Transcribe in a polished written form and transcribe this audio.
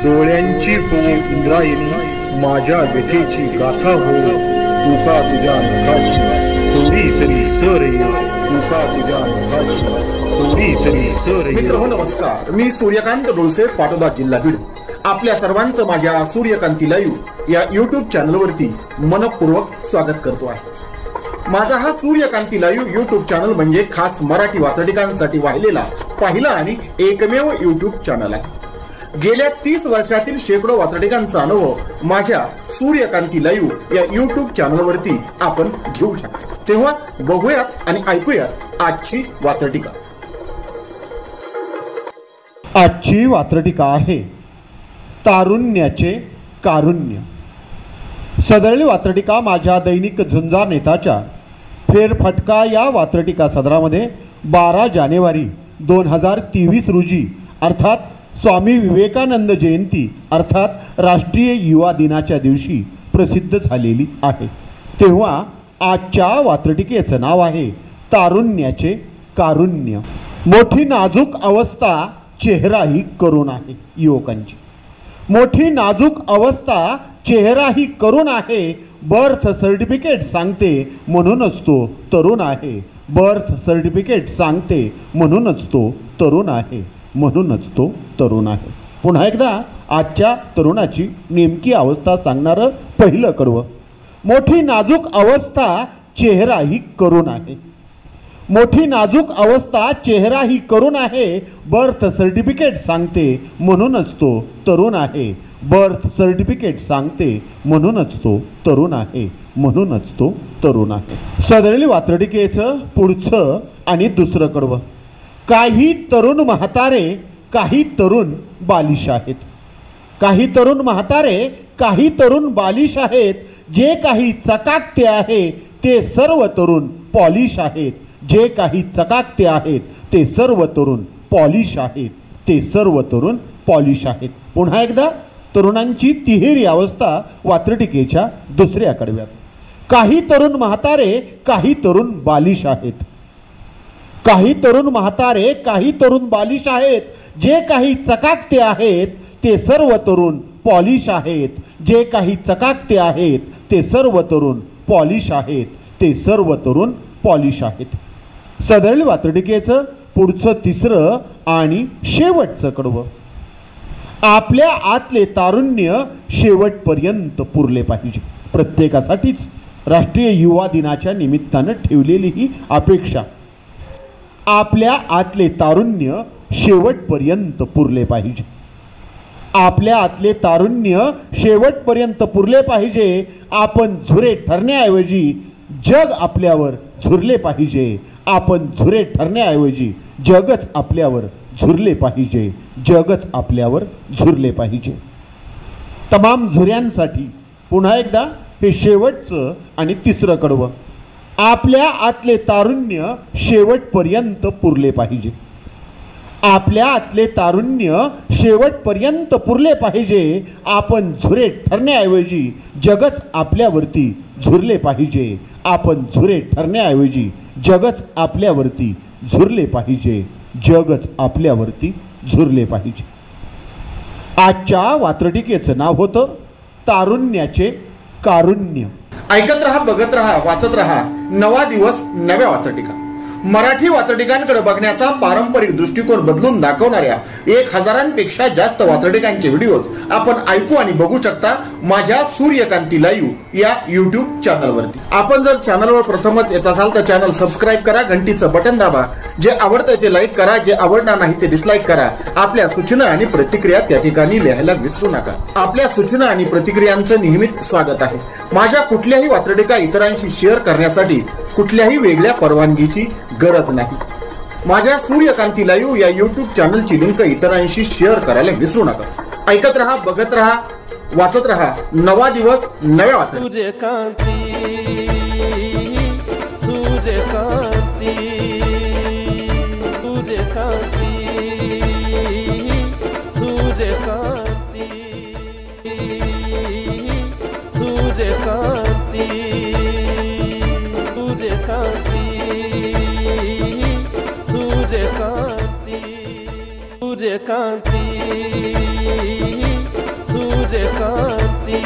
डोळ्यांची हो इंद्रायणी, माझ्या व्यथेची गाथा हो, तुका तुझ्या नखाशी थोडी तरी सर ये, तुका तुझ्या नखाशी थोडी तरी सर ये. मित्र हो नमस्कार, मी सूर्यकांत डोळसे, पाटोदा, जिल्हा बीड. आपल्या सर्वांचं माझ्या सूर्यकांती लाईव्ह या यूट्यूब चॅनलवरती मनपूर्वक स्वागत करतो आहे. माझा हा सूर्यकांती लाईव्ह यूट्यूब चॅनल म्हणजे खास मराठी वात्रटिकांसाठी वाहिलेला पहिला आणि एकमेव यूट्यूब चॅनल आहे. गेल्या 30 वर्षातील शेकडो वात्रटिकांचा अनुभव माझ्या सूर्यकांती लाईव्ह या यूट्यूब चॅनलवरती आपण घेऊ शकता. तेव्हा बघूयात आणि ऐकूयात आजची वात्रटिका. आजची वात्रटिका आहे तारुण्याचे कारुण्य. सदरली वात्रटिका माझ्या दैनिक झुंजार नेताच्या फेरफटका या वात्रटिका सदरामध्ये 12 जानेवारी 2023 रोजी अर्थात स्वामी विवेकानंद जयंती अर्थात राष्ट्रीय युवा दिनाच्या दिवशी प्रसिद्ध झालेली आहे. तेव्हा आजच्या वात्रटिकेचं नाव आहे तारुण्याचे कारुण्य. मोठी नाजूक अवस्था चेहराही करुण आहे. युवकांची मोठी नाजूक अवस्था चेहराही करुण आहे. बर्थ सर्टिफिकेट सांगते म्हणूनच तो तरुण आहे. बर्थ सर्टिफिकेट सांगते म्हणूनच तो तरुण आहे. म्हणूनच तो तरुण आहे. पुन्हा एकदा आजच्या तरुणाची नेमकी अवस्था सांगणारं पहिलं कडवं. मोठी नाजूक अवस्था चेहराही करुण आहे. मोठी नाजूक अवस्था चेहराही करुण आहे. बर्थ सर्टिफिकेट सांगते म्हणूनच तो तरुण आहे. बर्थ सर्टिफिकेट सांगते म्हणूनच तो तरुण आहे. म्हणूनच तो तरुण आहे. सदरली वात्रटिकेचं पुढचं आणि दुसरं कडवं. काही तरुण म्हातारे, काही तरुण बालिश आहेत. काही तरुण म्हातारे, काही तरुण बालिश आहेत. जे काही चकाकते आहे ते सर्व तरुण पॉलिश आहेत. जे काही चकाकते आहेत ते सर्व तरुण पॉलिश आहेत. ते सर्व तरुण पॉलिश आहेत. पुन्हा एकदा तरुणांची तिहेरी अवस्था वात्रटिकेच्या दुसऱ्या कडव्यात. काही तरुण म्हातारे, काही तरुण बालिश आहेत. काही तरुण म्हातारे, काही तरुण बालिश आहेत. जे काही चकाकते आहेत ते सर्व तरुण पॉलिश आहेत. जे काही चकाकते आहेत ते सर्व तरुण पॉलिश आहेत. ते सर्व तरुण पॉलिश आहेत. सदरली वात्रटिकेचं पुढचं तिसरं आणि शेवटचं कडवं. आपल्या आतले तारुण्य शेवटपर्यंत पुरले पाहिजे. प्रत्येकासाठीच राष्ट्रीय युवा दिनाच्या निमित्तानं ठेवलेली ही अपेक्षा. आपल्या आतले तारुण्य शेवटपर्यंत पुरले पाहिजे. आपल्या आतले तारुण्य शेवटपर्यंत पुरले पाहिजे. आपण झुरे ठरण्याऐवजी जग आपल्यावर झुरले पाहिजे. आपण झुरे ठरण्याऐवजी जगच आपल्यावर झुरले पाहिजे. जगच आपल्यावर झुरले पाहिजे. तमाम झुऱ्यांसाठी पुन्हा एकदा हे शेवटचं आणि तिसरं कडवं. आपल्या आतले तारुण्य शेवटपर्यंत पुरले पाहिजे. आपल्या आतले तारुण्य शेवटपर्यंत पुरले पाहिजे. आपण झुरे ठरण्याऐवजी जगच आपल्यावरती झुरले पाहिजे. आपण झुरे ठरण्याऐवजी जगच आपल्यावरती झुरले पाहिजे. जगच आपल्यावरती झुरले पाहिजे. आजच्या वात्रटिकेचं नाव होतं तारुण्याचे कारुण्य. ऐकत रहा, बघत रहा, वाचत रहा. नवा दिवस, नव्या वात्रटिका. मराठी वात्रटिकांकडे बघण्याचा पारंपरिक दृष्टिकोन बदलून दाखवणाऱ्या 1000पेक्षा जास्त वात्रटिकांचे व्हिडिओज आपण ऐकू आणि बघू शकता माझ्या सूर्यकांती लाईव्ह या यूट्यूब चॅनलवरती. आपण जर चॅनलवर प्रथमच येत असाल तर चॅनल सबस्क्राईब करा, घंटीचं बटन दाबा. जे आवडतंय ते लाईक करा, जे आवडणार नाही ते डिसलाईक करा. आपल्या सूचना आणि प्रतिक्रिया त्या ठिकाणी लिहायला विसरू नका. आपल्या सूचना आणि प्रतिक्रियांचं नेहमीच स्वागत आहे. माझ्या कुठल्याही वात्रटिका इतरांशी शेअर करण्यासाठी कुठल्याही वेगळ्या परवानगीची गरज नाही. माझ्या सूर्यकांती लाईव्ह या यूट्यूब चॅनलची लिंक इतरांशी शेअर करायला विसरू नका. ऐकत रहा, बघत रहा, वाचत रहा. नवा दिवस, नव्या वात्रटिका. सूर्यकांती सूर्यकांती